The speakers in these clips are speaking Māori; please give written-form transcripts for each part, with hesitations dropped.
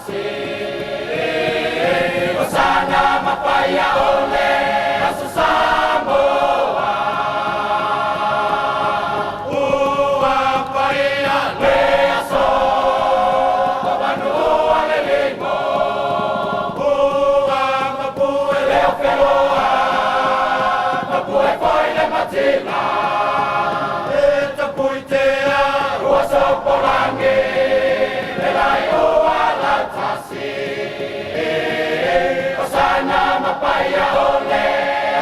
O sana mapaya ole asu Samoa. Ua paia le aso Manua le limo. Ua mapue le oferoa. Mapue foi le matila. E tapuitea rua soporangi. Le lai ua la tasi. O sana mapaya ole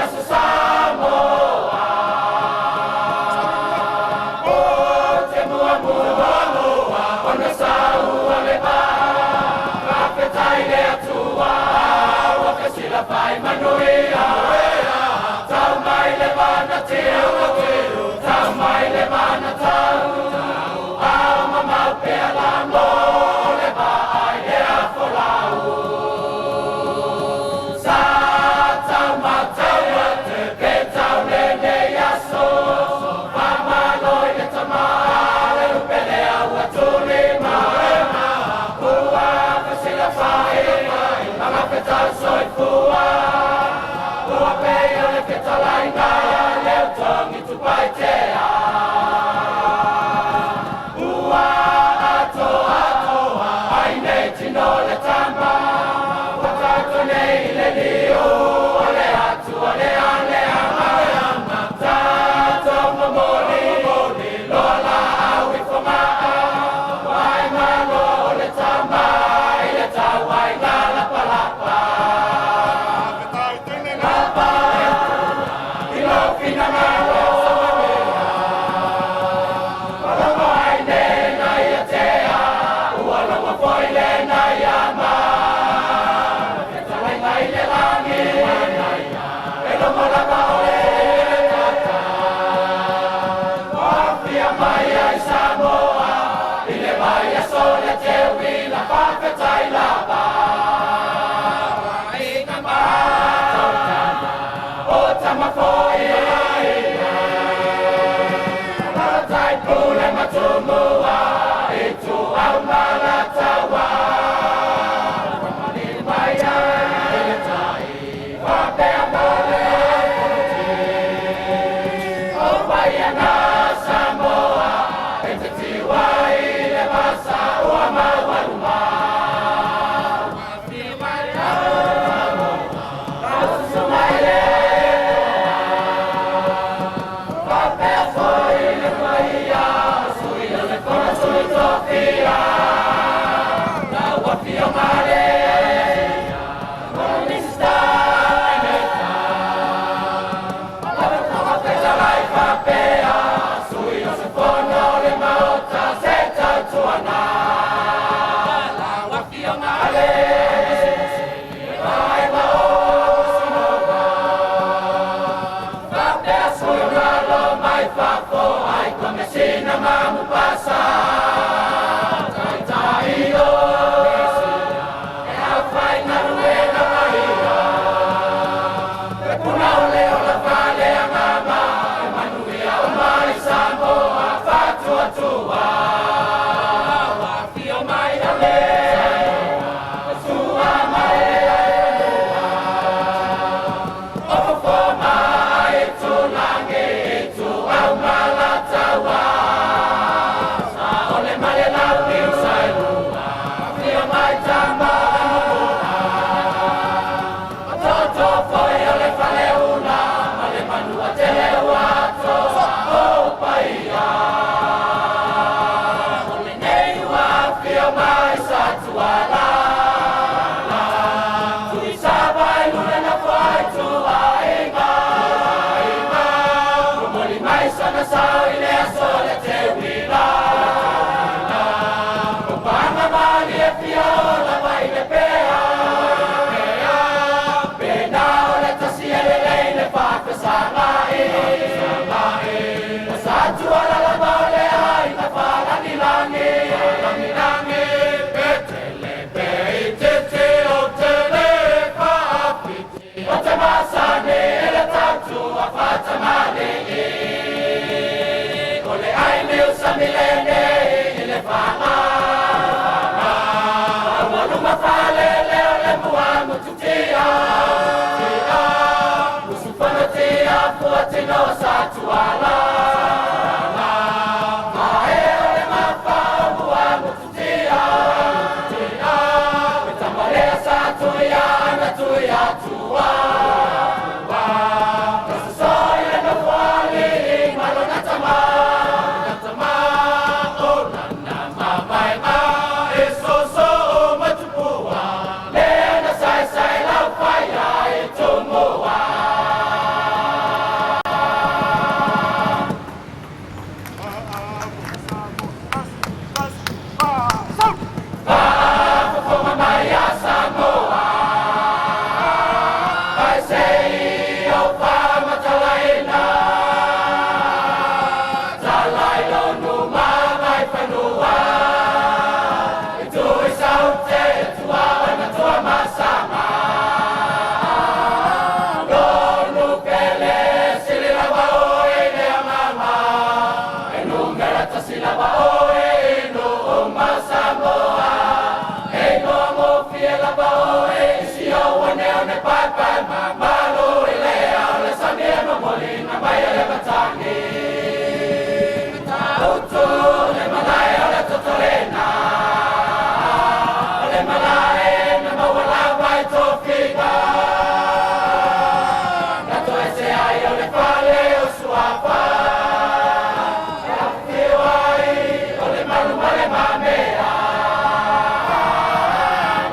asu Samoa. O te mua mua mua ona saua le paha. Kapetai le atua waka sila pai manuia. Tau mai le mana tiu tau mai le mana tau. Au mamau pe alamo le paai e a folau. Sa tau matau ate ke tau le ne yaso. Pamaloi le tamaa le upele au atuli maema. Ua kasila pai mama pe tau soi fua. Ua pea le ke talai ngaya le utongi tupai te a. Ua atoa ai nei tino le tama. Wakato nei le liu ole atu ole ale ama. Tato momoli loa la au I fomaa. Wai malo le tama I le tau ai ngā lapa lapa. Lapa I lo fina malo Malongo ai ne nai a tea. Ua longa foi le nai ama. Ke talai ngai le langi. E longa lava ole le tata. Wapia mai ai Samoa. I le mai a sole te wila whawhetai lava. I ka mātou tana. O tama foi ai. Malatai pule matumua. I tu au malatawa. Kamani mai ai le tai. Wapea mole politi. O mai ana Samoa. E te tiwa I le masa ua mawaruma. Wapea mai ai Samoa. Au susumai le toa.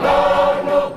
Lo no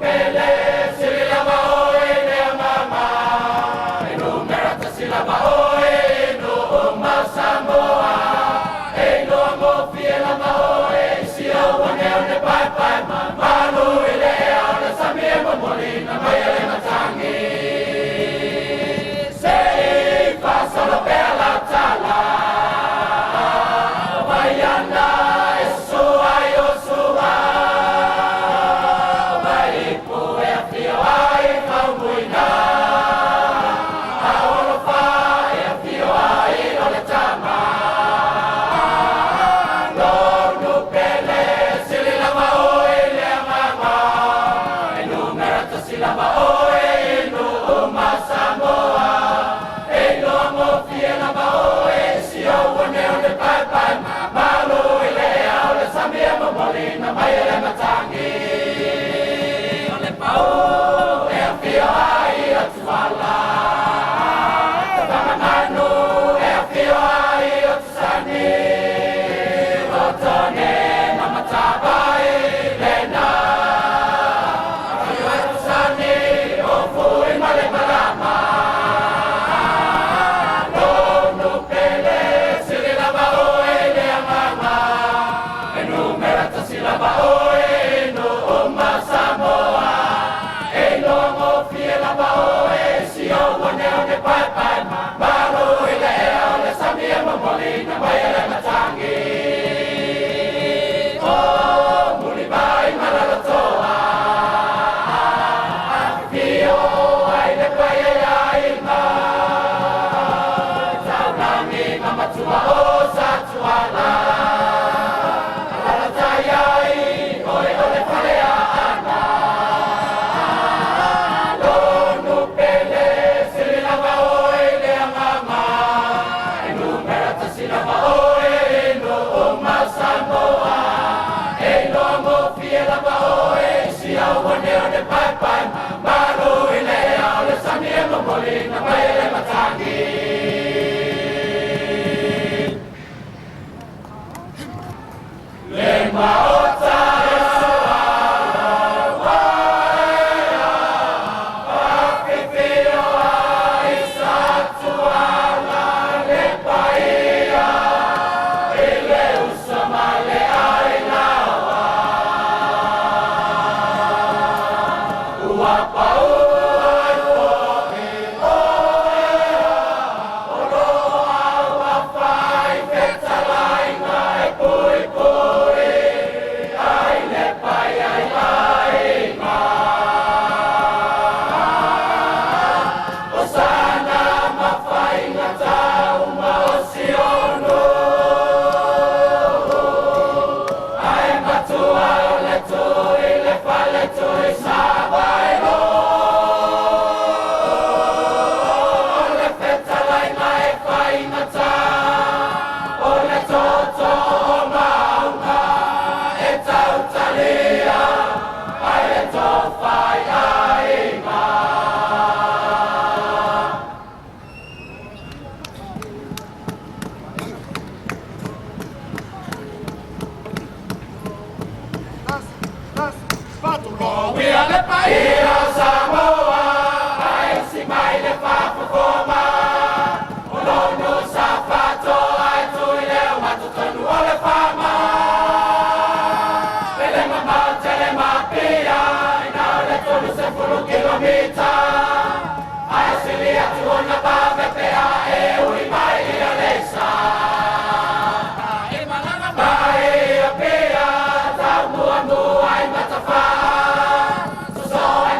Ia le paia Samoa, ai si mai le whapakoma. O lono sa whatoa e tui leo matutonu o le whama. Pele mama tele mapia, ina le tonu se 10 kilomita. Ai sili atu o na pawe pea e ui mai ia leisa. Mai ia pia, tau mua mua i matawha. Society,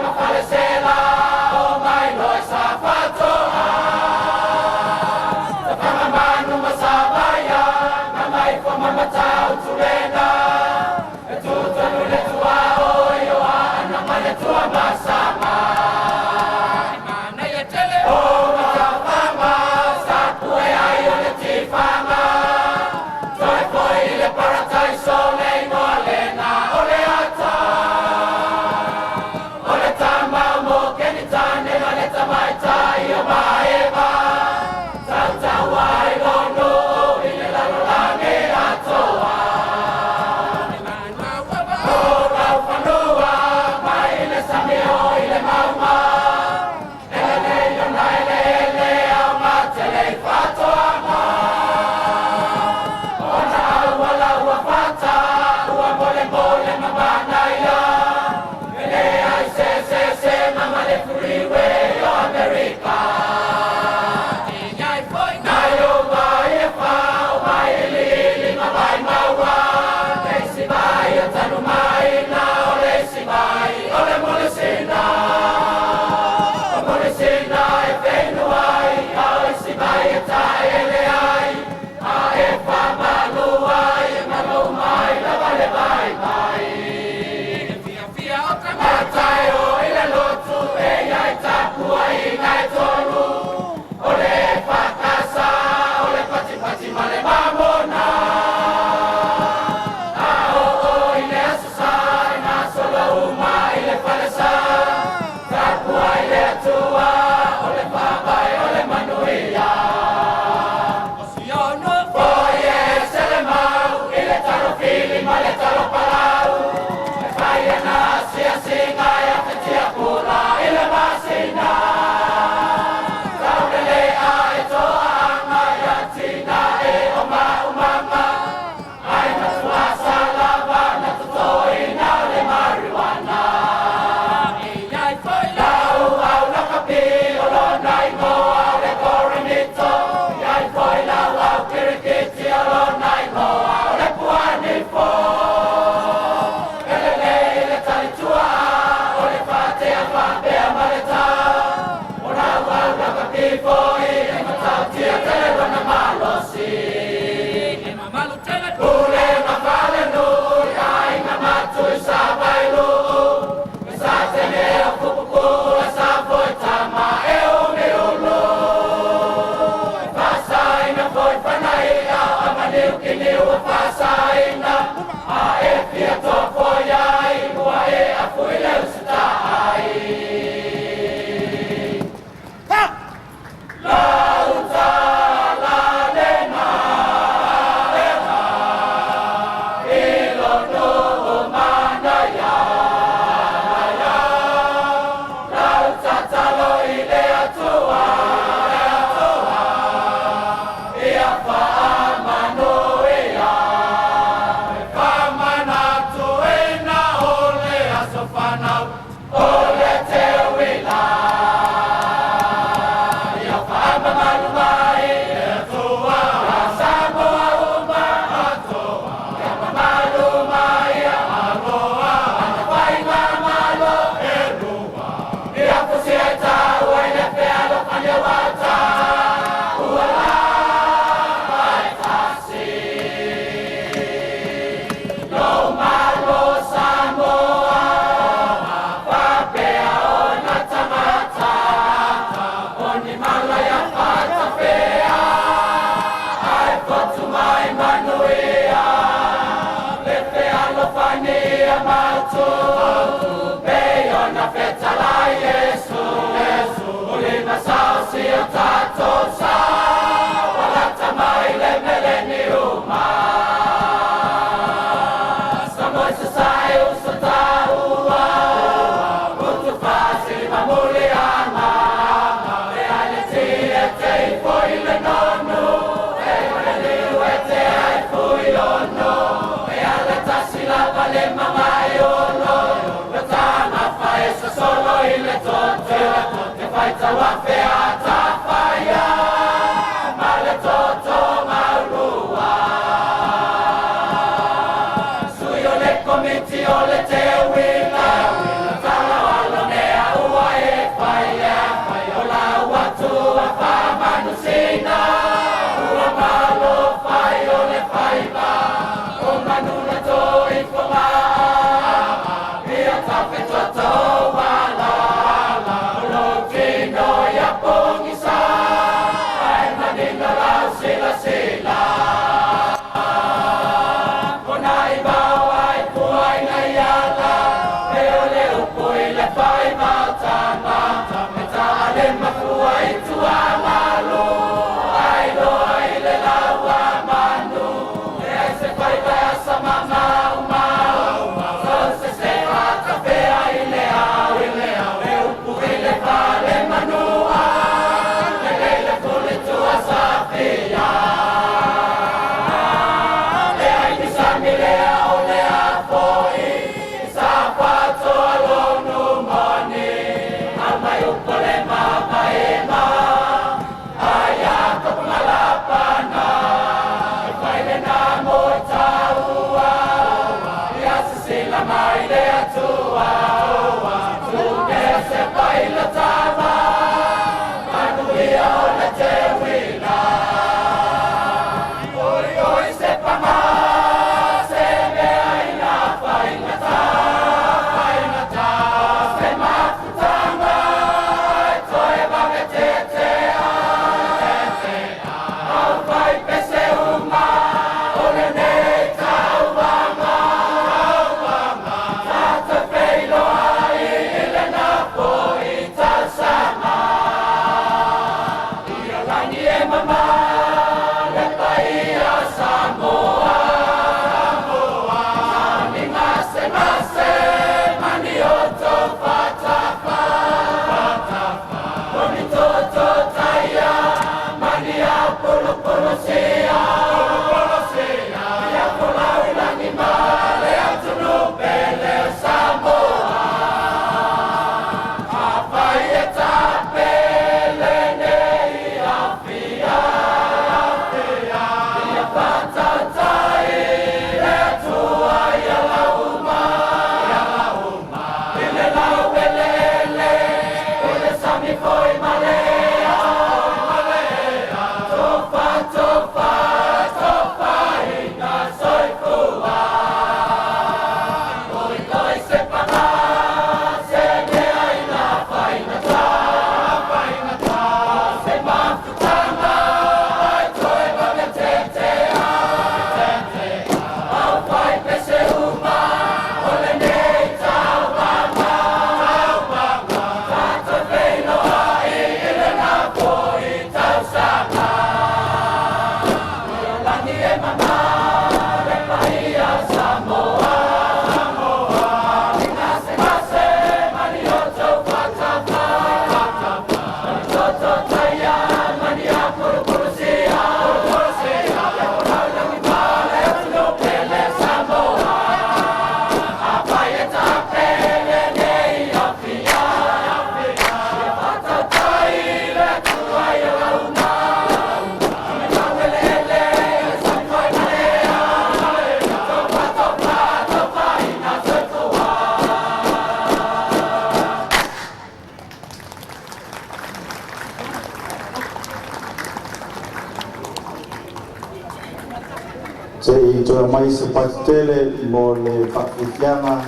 Se i toa mai se patele mo le whakawhianga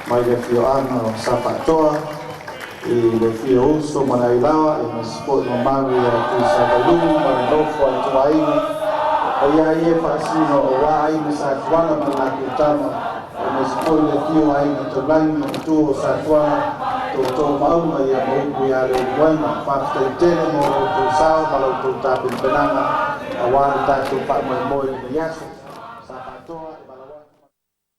mai le whioana o Sapatoa i le whio uso mana i lawa i ma sport no maru i a tui Savalungu ma le nofo a tua aina o ia ie whaasino o wā aina sa tuana ma la kutama o ma sport le whio aina to langi o tu o sa tuana to tō mauma i a mauku i a le uwana whakatei tene mo o tō sao ma lau tō tāpin penanga a wāna tātou whakmai moi i yaso